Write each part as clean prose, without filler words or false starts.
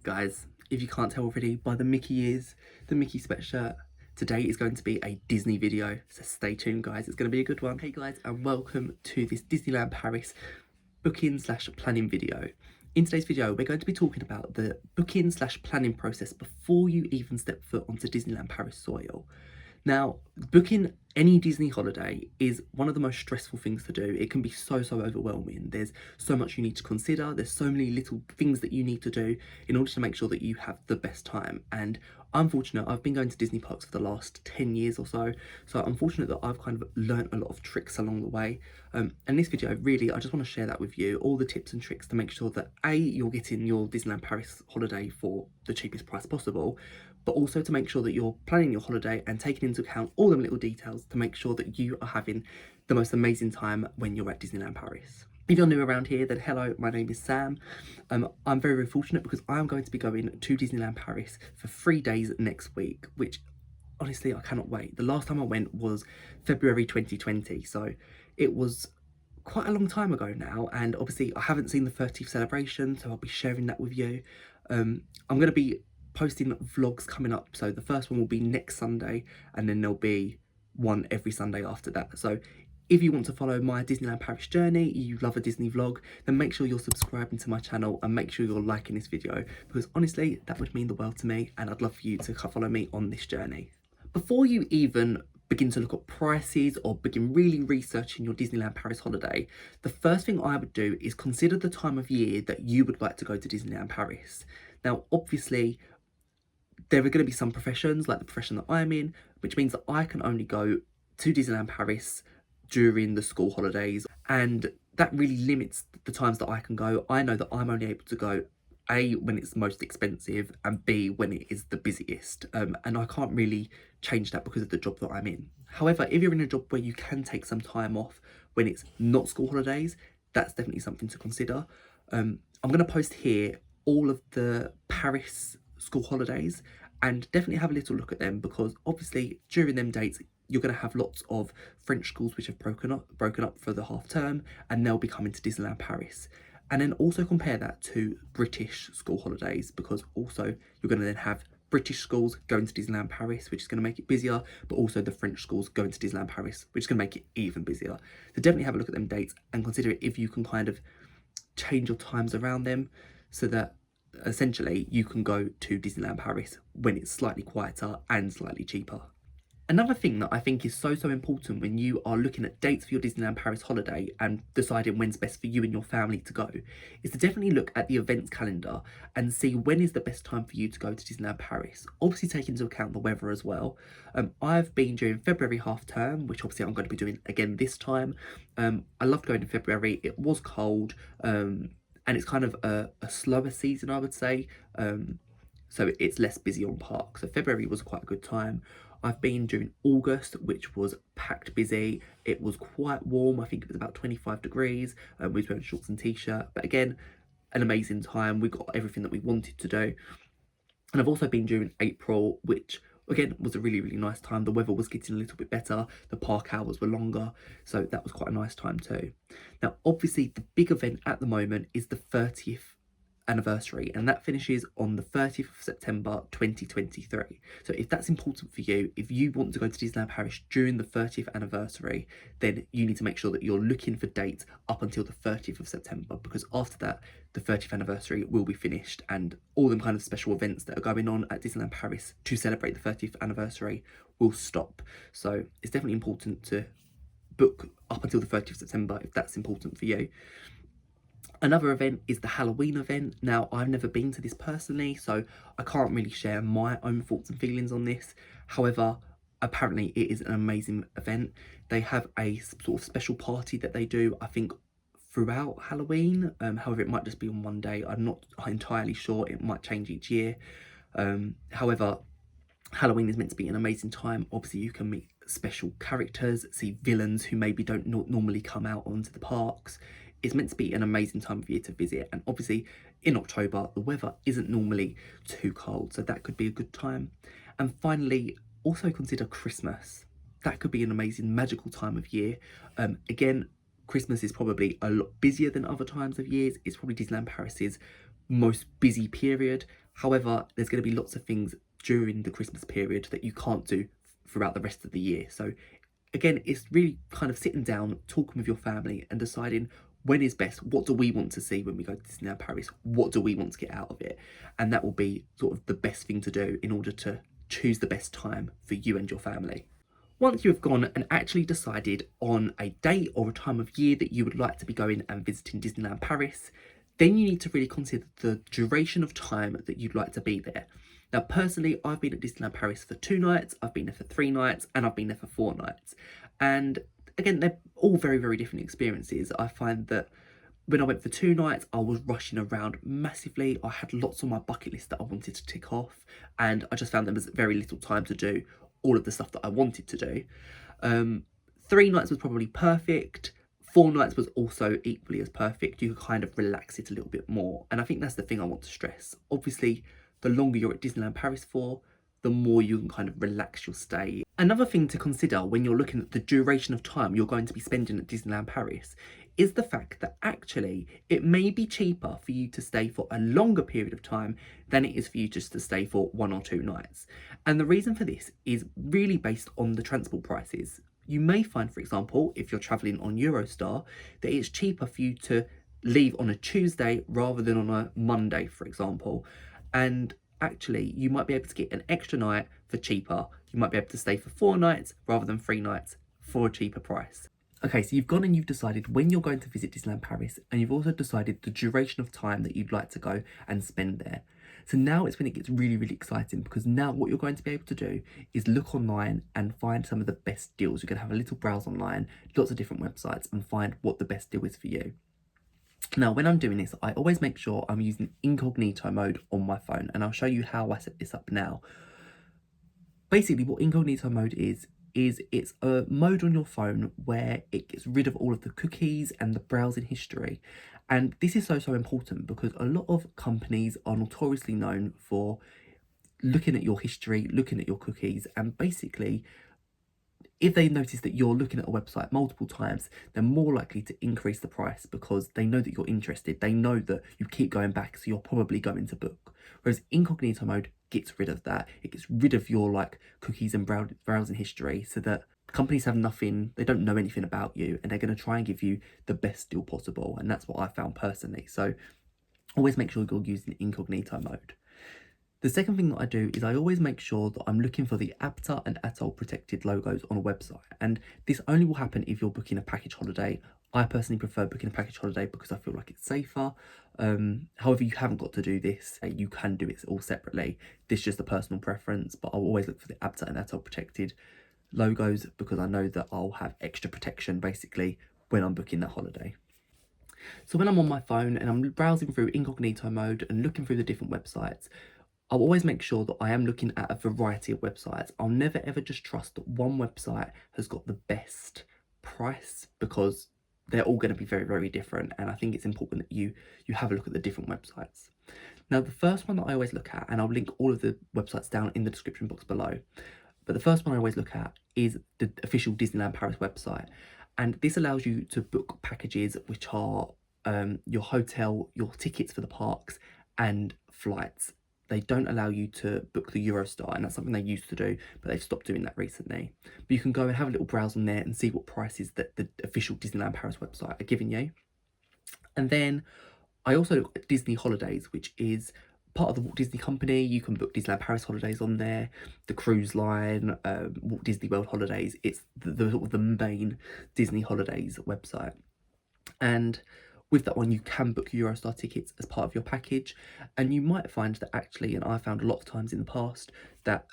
Guys, if you can't tell already by the Mickey ears, the Mickey sweatshirt, today is going to be a Disney video, so stay tuned guys, it's going to be a good one. Hey guys, and welcome to this Disneyland Paris booking slash planning video. In today's video, we're going to be talking about the booking slash planning process before you even step foot onto Disneyland Paris soil. Now, booking any Disney holiday is one of the most stressful things to do. It can be so overwhelming. There's so much you need to consider. There's so many little things that you need to do in order to make sure that you have the best time. And I'm fortunate, I've been going to Disney parks for the last 10 years or so. So I'm fortunate that I've kind of learned a lot of tricks along the way. And this video, really, I just want to share that with you, all the tips and tricks to make sure that A, you're getting your Disneyland Paris holiday for the cheapest price possible, but also to make sure that you're planning your holiday and taking into account all them little details to make sure that you are having the most amazing time when you're at Disneyland Paris. If you're new around here, then hello, my name is Sam. I'm very fortunate because I'm going to be going to Disneyland Paris for 3 days next week, which honestly, I cannot wait. The last time I went was February 2020, so it was quite a long time ago now, and obviously I haven't seen the 30th celebration, so I'll be sharing that with you. I'm going to be posting vlogs coming up, so the first one will be next Sunday, and then there'll be one every Sunday after that. So if you want to follow my Disneyland Paris journey, you love a Disney vlog, then make sure you're subscribing to my channel and make sure you're liking this video, because honestly, that would mean the world to me, and I'd love for you to follow me on this journey. Before you even begin to look at prices or begin really researching your Disneyland Paris holiday, the first thing I would do is consider the time of year that you would like to go to Disneyland Paris. Now, obviously, there are going to be some professions, like the profession that I'm in, which means that I can only go to Disneyland Paris during the school holidays, and that really limits the times that I can go. I know that I'm only able to go A, when it's most expensive, and B, when it is the busiest, and I can't really change that because of the job that I'm in. However, if you're in a job where you can take some time off when it's not school holidays, that's definitely something to consider. I'm going to post here all of the Paris school holidays, and definitely have a little look at them, because obviously during them dates you're going to have lots of French schools which have broken up for the half term, and they'll be coming to Disneyland Paris. And then also compare that to British school holidays, because also you're going to then have British schools going to Disneyland Paris, which is going to make it busier, but also the French schools going to Disneyland Paris, which is going to make it even busier. So definitely have a look at them dates and consider it if you can kind of change your times around them, so that essentially you can go to Disneyland Paris when it's slightly quieter and slightly cheaper. Another thing that I think is so important when you are looking at dates for your Disneyland Paris holiday and deciding when's best for you and your family to go, is to definitely look at the events calendar and see when is the best time for you to go to Disneyland Paris. Obviously take into account the weather as well. I've been during February half term, which obviously I'm going to be doing again this time. I loved going in February. It was cold, and it's kind of a slower season, I would say. So it's less busy on parks. So February was quite a good time. I've been during August, which was packed busy. It was quite warm. I think it was about 25 degrees. We was wearing shorts and t-shirt, but again, an amazing time. We got everything that we wanted to do. And I've also been during April, which again was a really nice time. The weather was getting a little bit better. The park hours were longer, so that was quite a nice time too. Now, obviously, the big event at the moment is the 30th anniversary, and that finishes on the 30th of September 2023. So if that's important for you, if you want to go to Disneyland Paris during the 30th anniversary, then you need to make sure that you're looking for dates up until the 30th of September, because after that the 30th anniversary will be finished, and all them kind of special events that are going on at Disneyland Paris to celebrate the 30th anniversary will stop. So it's definitely important to book up until the 30th of September if that's important for you. Another event is the Halloween event. Now, I've never been to this personally, so I can't really share my own thoughts and feelings on this. However, apparently it is an amazing event. They have a sort of special party that they do, I think, throughout Halloween. However, it might just be on one day. I'm not entirely sure. It might change each year. However, Halloween is meant to be an amazing time. Obviously, you can meet special characters, see villains who maybe don't normally come out onto the parks. It's meant to be an amazing time of year to visit, and obviously in October the weather isn't normally too cold, so that could be a good time. And finally, also consider Christmas. That could be an amazing magical time of year. Again, Christmas is probably a lot busier than other times of years. It's probably Disneyland Paris's most busy period. However, there's going to be lots of things during the Christmas period that you can't do throughout the rest of the year. So again, it's really kind of sitting down, talking with your family and deciding when is best. What do we want to see when we go to Disneyland Paris? What do we want to get out of it? And that will be sort of the best thing to do in order to choose the best time for you and your family. Once you have gone and actually decided on a date or a time of year that you would like to be going and visiting Disneyland Paris, then you need to really consider the duration of time that you'd like to be there. Now, personally, I've been at Disneyland Paris for 2 nights, I've been there for 3 nights, and I've been there for 4 nights. And again, they're all very, very different experiences. I find that when I went for 2 nights, I was rushing around massively. I had lots on my bucket list that I wanted to tick off, and I just found there was very little time to do all of the stuff that I wanted to do. 3 nights was probably perfect. 4 nights was also equally as perfect. You could kind of relax it a little bit more. And I think that's the thing I want to stress. Obviously, the longer you're at Disneyland Paris for, the more you can kind of relax your stay. Another thing to consider when you're looking at the duration of time you're going to be spending at Disneyland Paris is the fact that actually it may be cheaper for you to stay for a longer period of time than it is for you just to stay for 1 or 2 nights. And the reason for this is really based on the transport prices. You may find, for example, if you're travelling on Eurostar, that it's cheaper for you to leave on a Tuesday rather than on a Monday, for example. And actually, you might be able to get an extra night for cheaper. You might be able to stay for 4 nights rather than 3 nights for a cheaper price. Okay, so you've gone and you've decided when you're going to visit Disneyland Paris, and you've also decided the duration of time that you'd like to go and spend there. So now it's when it gets really, really exciting, because now what you're going to be able to do is look online and find some of the best deals. You're going to have a little browse online, lots of different websites, and find what the best deal is for you. Now, when I'm doing this, I always make sure I'm using incognito mode on my phone, and I'll show you how I set this up now. Basically, what incognito mode is it's a mode on your phone where it gets rid of all of the cookies and the browsing history. And this is so important because a lot of companies are notoriously known for looking at your history, looking at your cookies, and basically if they notice that you're looking at a website multiple times, they're more likely to increase the price because they know that you're interested. They know that you keep going back, so you're probably going to book. Whereas incognito mode gets rid of that. It gets rid of your cookies and browsing history, so that companies have nothing, they don't know anything about you, and they're going to try and give you the best deal possible. And that's what I found personally. So always make sure you're using incognito mode. The second thing that I do is I always make sure that I'm looking for the ABTA and ATOL protected logos on a website. And this only will happen if you're booking a package holiday. I personally prefer booking a package holiday because I feel like it's safer. However, you haven't got to do this. You can do it all separately. This is just a personal preference, but I'll always look for the ABTA and ATOL protected logos because I know that I'll have extra protection basically when I'm booking that holiday. So when I'm on my phone and I'm browsing through incognito mode and looking through the different websites, I'll always make sure that I am looking at a variety of websites. I'll never ever just trust that one website has got the best price because they're all going to be very, very different. And I think it's important that you have a look at the different websites. Now, the first one that I always look at, and I'll link all of the websites down in the description box below, but the first one I always look at is the official Disneyland Paris website. And this allows you to book packages which are your hotel, your tickets for the parks, and flights. They don't allow you to book the Eurostar, and that's something they used to do, but they've stopped doing that recently. But you can go and have a little browse on there and see what prices that the official Disneyland Paris website are giving you. And then I also look at Disney Holidays, which is part of the Walt Disney Company. You can book Disneyland Paris holidays on there, the cruise line, Walt Disney World holidays. It's the main Disney Holidays website. And with that one, you can book Eurostar tickets as part of your package. And you might find that actually, and I found a lot of times in the past, that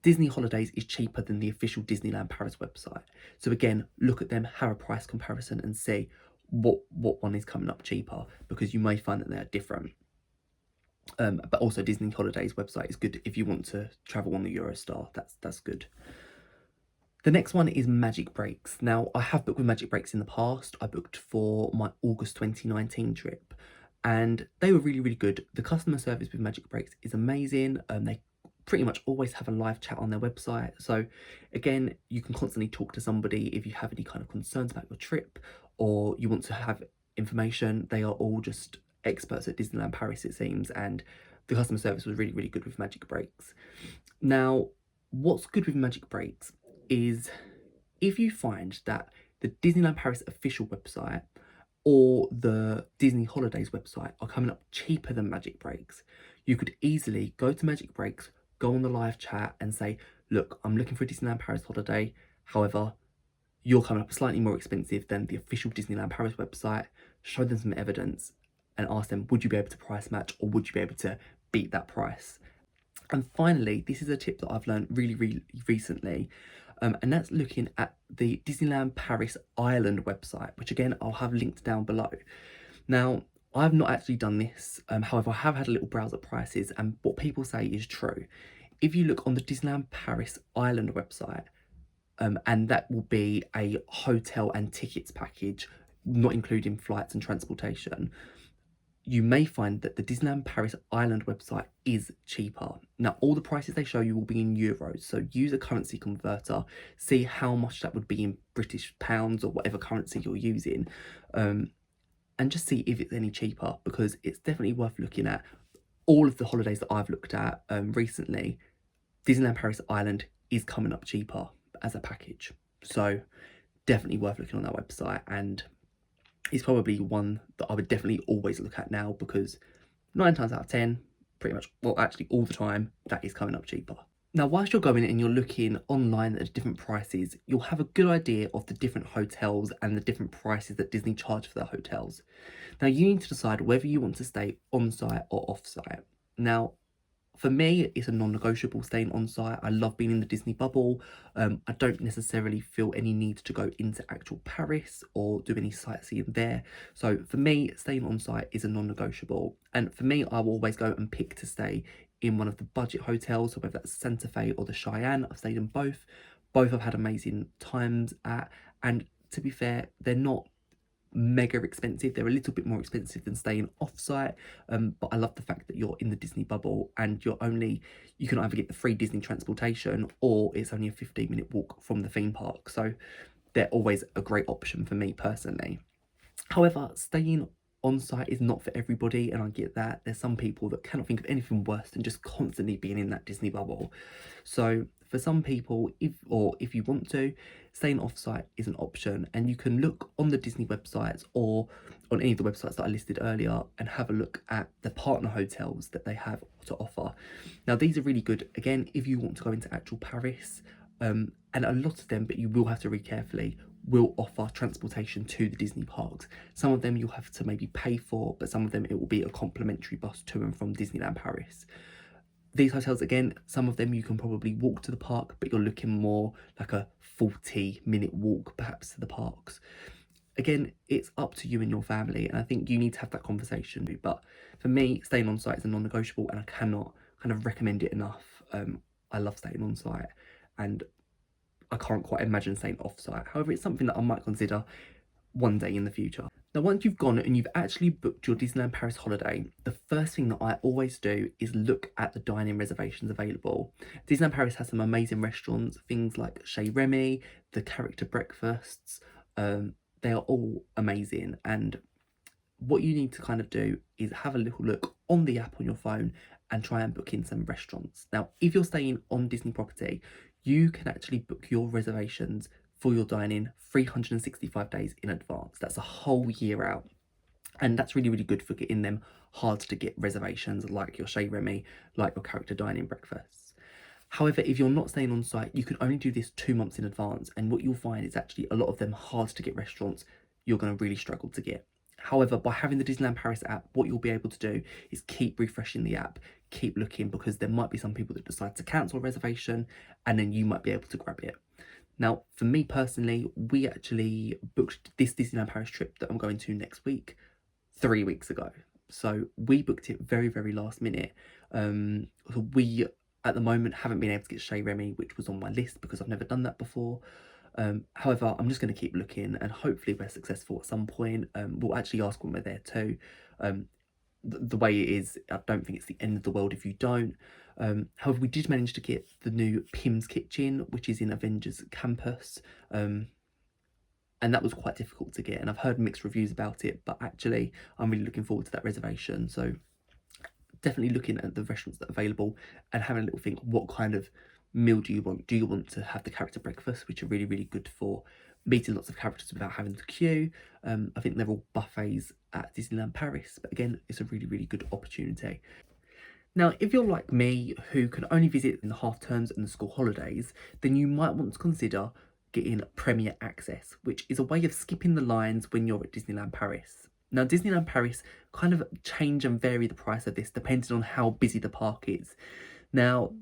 Disney Holidays is cheaper than the official Disneyland Paris website. So again, look at them, have a price comparison and see what one is coming up cheaper, because you may find that they are different. But also Disney Holidays website is good if you want to travel on the Eurostar. That's good. The next one is Magic Breaks. Now, I have booked with Magic Breaks in the past. I booked for my August 2019 trip, and they were really, really good. The customer service with Magic Breaks is amazing. They pretty much always have a live chat on their website. So again, you can constantly talk to somebody if you have any kind of concerns about your trip or you want to have information. They are all just experts at Disneyland Paris, it seems, and the customer service was really, really good with Magic Breaks. Now, what's good with Magic Breaks is if you find that the Disneyland Paris official website or the Disney Holidays website are coming up cheaper than Magic Breaks, you could easily go to Magic Breaks, go on the live chat and say, look, I'm looking for a Disneyland Paris holiday. However, you're coming up slightly more expensive than the official Disneyland Paris website. Show them some evidence and ask them, would you be able to price match or would you be able to beat that price? And finally, this is a tip that I've learned really, really recently, and that's looking at the Disneyland Paris Ireland website, which again, I'll have linked down below. Now, I've not actually done this, however, I have had a little browse at prices, and what people say is true. If you look on the Disneyland Paris Ireland website, and that will be a hotel and tickets package, not including flights and transportation, you may find that the Disneyland Paris Ireland website is cheaper. Now, all the prices they show you will be in euros, so use a currency converter, see how much that would be in British pounds or whatever currency you're using, and just see if it's any cheaper, because it's definitely worth looking at. All of the holidays that I've looked at recently, Disneyland Paris Ireland is coming up cheaper as a package. So definitely worth looking on that website, and it's probably one that I would definitely always look at now, because 9 times out of 10, pretty much, well, actually all the time, that is coming up cheaper. Now, whilst you're going and you're looking online at different prices, you'll have a good idea of the different hotels and the different prices that Disney charge for their hotels. Now, you need to decide whether you want to stay on-site or off-site. Now, for me, it's a non-negotiable staying on site. I love being in the Disney bubble. I don't necessarily feel any need to go into actual Paris or do any sightseeing there. So for me, staying on site is a non-negotiable. And for me, I will always go and pick to stay in one of the budget hotels, so whether that's Santa Fe or the Cheyenne. I've stayed in both. Both I've had amazing times at. And to be fair, they're not mega expensive. They're a little bit more expensive than staying off-site, but I love the fact that you're in the Disney bubble and you can either get the free Disney transportation or it's only a 15-minute walk from the theme park, so they're always a great option for me personally. However, staying on site is not for everybody, and I get that. There's some people that cannot think of anything worse than just constantly being in that Disney bubble. So for some people, if you want to, staying off-site is an option, and you can look on the Disney websites or on any of the websites that I listed earlier and have a look at the partner hotels that they have to offer. Now, these are really good, again, if you want to go into actual Paris, and a lot of them, but you will have to read carefully, will offer transportation to the Disney parks. Some of them you'll have to maybe pay for, but some of them it will be a complimentary bus to and from Disneyland Paris. These hotels, again, some of them you can probably walk to the park, but you're looking more like a 40-minute walk perhaps to the parks. Again, it's up to you and your family, and I think you need to have that conversation. But for me, staying on site is a non-negotiable, and I cannot kind of recommend it enough. I love staying on site, and I can't quite imagine staying off-site. However, it's something that I might consider one day in the future. Now, once you've gone and you've actually booked your Disneyland Paris holiday, the first thing that I always do is look at the dining reservations available. Disneyland Paris has some amazing restaurants, things like Chez Remy, the character breakfasts. They are all amazing, and what you need to kind of do is have a little look on the app on your phone and try and book in some restaurants. Now, if you're staying on Disney property, you can actually book your reservations for your dining 365 days in advance. That's a whole year out. And that's really, really good for getting them hard to get reservations like your Chez Remy, like your character dining breakfasts. However, if you're not staying on site, you can only do this 2 months in advance. And what you'll find is actually a lot of them hard to get restaurants you're going to really struggle to get. However, by having the Disneyland Paris app, what you'll be able to do is keep refreshing the app, keep looking, because there might be some people that decide to cancel a reservation and then you might be able to grab it. Now, for me personally, we actually booked this Disneyland Paris trip that I'm going to next week 3 weeks ago. So we booked it very, very last minute. We, at the moment, haven't been able to get Chez Remy, which was on my list because I've never done that before. However, I'm just going to keep looking, and hopefully we're successful at some point. We'll actually ask when we're there too. The way it is, I don't think it's the end of the world if you don't. However, we did manage to get the new Pim's Kitchen, which is in Avengers Campus, and that was quite difficult to get, and I've heard mixed reviews about it, but actually I'm really looking forward to that reservation. So definitely looking at the restaurants that are available and having a little think, what kind of meal do you want? Do you want to have the character breakfast, which are really, really good for meeting lots of characters without having to queue? I think they're all buffets at Disneyland Paris, but again, it's a really, really good opportunity. Now, if you're like me, who can only visit in the half terms and the school holidays, then you might want to consider getting Premier Access, which is a way of skipping the lines when you're at Disneyland Paris. Now, Disneyland Paris kind of change and vary the price of this depending on how busy the park is. Now,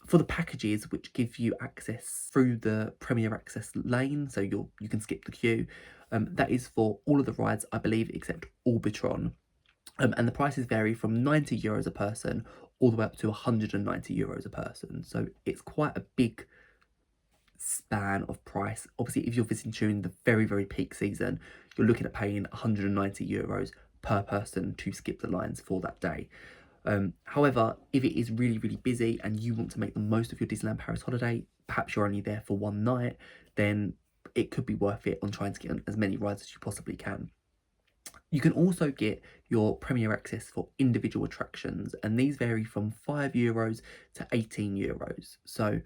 for the packages which give you access through the Premier Access lane, so you can skip the queue, that is for all of the rides, I believe, except Orbitron. And the prices vary from €90 a person all the way up to €190 a person. So it's quite a big span of price. Obviously, if you're visiting during the very, very peak season, you're looking at paying €190 per person to skip the lines for that day. However, if it is really, really busy and you want to make the most of your Disneyland Paris holiday, perhaps you're only there for one night, then it could be worth it on trying to get on as many rides as you possibly can. You can also get your Premier Access for individual attractions, and these vary from €5 to €18. So,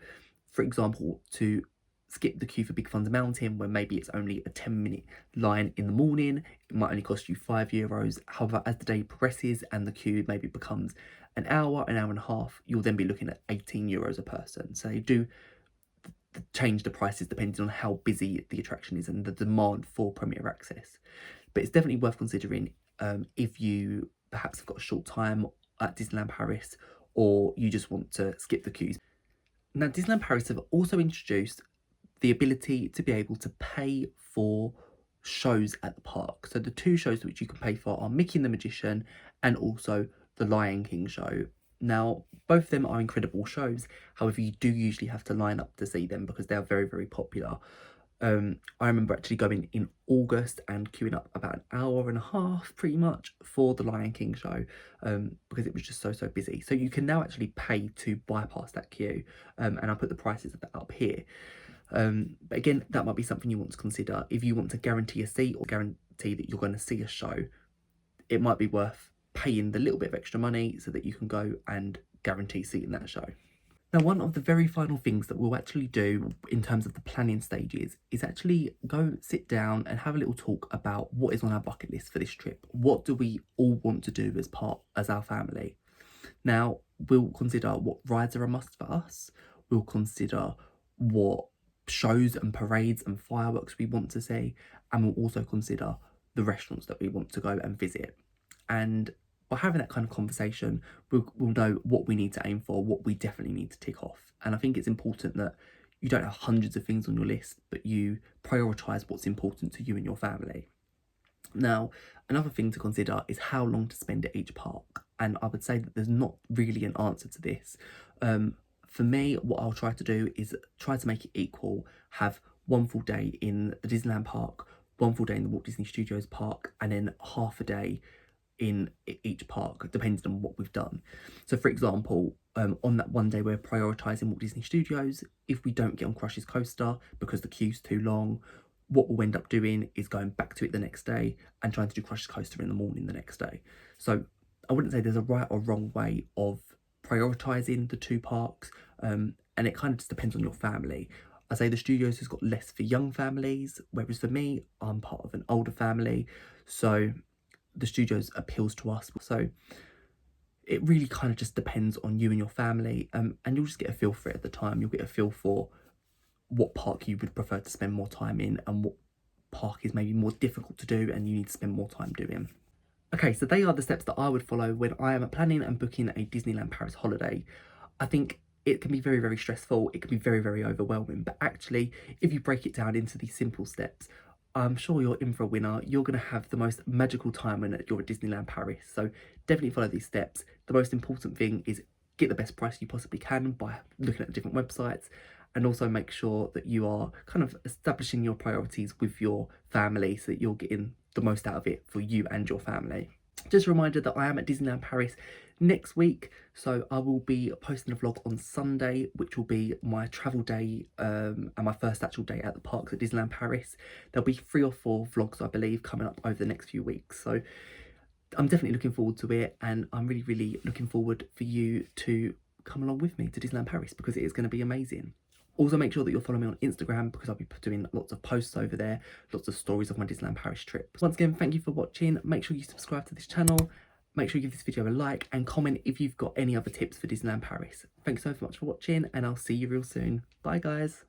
for example, to skip the queue for Big Thunder Mountain, where maybe it's only a 10-minute line in the morning, it might only cost you €5. However, as the day progresses and the queue maybe becomes an hour and a half, you'll then be looking at €18 a person. So they do change the prices depending on how busy the attraction is and the demand for Premier Access. But it's definitely worth considering if you perhaps have got a short time at Disneyland Paris or you just want to skip the queues. Now, Disneyland Paris have also introduced the ability to be able to pay for shows at the park. So the two shows which you can pay for are Mickey and the Magician and also the Lion King show. Now, both of them are incredible shows. However, you do usually have to line up to see them because they are very, very popular. I remember actually going in August and queuing up about an hour and a half pretty much for the Lion King show because it was just so busy. So you can now actually pay to bypass that queue, and I'll put the prices of that up here. But again, that might be something you want to consider. If you want to guarantee a seat or guarantee that you're going to see a show, it might be worth paying the little bit of extra money so that you can go and guarantee seeing that show. Now, one of the very final things that we'll actually do in terms of the planning stages is actually go sit down and have a little talk about what is on our bucket list for this trip. What do we all want to do as our family? Now, we'll consider what rides are a must for us. We'll consider what shows and parades and fireworks we want to see. And we'll also consider the restaurants that we want to go and visit. And by having that kind of conversation, we'll know what we need to aim for, what we definitely need to tick off. And I think it's important that you don't have hundreds of things on your list, but you prioritise what's important to you and your family. Now, another thing to consider is how long to spend at each park. And I would say that there's not really an answer to this. For me, what I'll try to do is try to make it equal, have one full day in the Disneyland park, one full day in the Walt Disney Studios park, and then half a day in each park, depending on what we've done. So for example, on that one day we're prioritising Walt Disney Studios. If we don't get on Crush's Coaster because the queue's too long, what we'll end up doing is going back to it the next day and trying to do Crush's Coaster in the morning the next day. So I wouldn't say there's a right or wrong way of prioritising the two parks, and it kind of just depends on your family. I say the Studios has got less for young families, whereas for me, I'm part of an older family, so the Studios appeals to us. So it really kind of just depends on you and your family, and you'll just get a feel for it at the time. You'll get a feel for what park you would prefer to spend more time in and what park is maybe more difficult to do and you need to spend more time doing. Okay, so they are the steps that I would follow when I am planning and booking a Disneyland Paris holiday. I think it can be very, very stressful. It can be very, very overwhelming. But actually, if you break it down into these simple steps, I'm sure you're in for a winner. You're going to have the most magical time when you're at Disneyland Paris. So definitely follow these steps. The most important thing is get the best price you possibly can by looking at the different websites, and also make sure that you are kind of establishing your priorities with your family so that you're getting the most out of it for you and your family. Just a reminder that I am at Disneyland Paris next week, so I will be posting a vlog on Sunday, which will be my travel day and my first actual day at the parks at Disneyland Paris. There'll be 3 or 4 vlogs, I believe, coming up over the next few weeks. So I'm definitely looking forward to it, and I'm really, really looking forward for you to come along with me to Disneyland Paris, because it is going to be amazing. Also, make sure that you'll follow me on Instagram, because I'll be doing lots of posts over there, lots of stories of my Disneyland Paris trip. Once again, thank you for watching. Make sure you subscribe to this channel. Make sure you give this video a like and comment if you've got any other tips for Disneyland Paris. Thanks so much for watching, and I'll see you real soon. Bye, guys.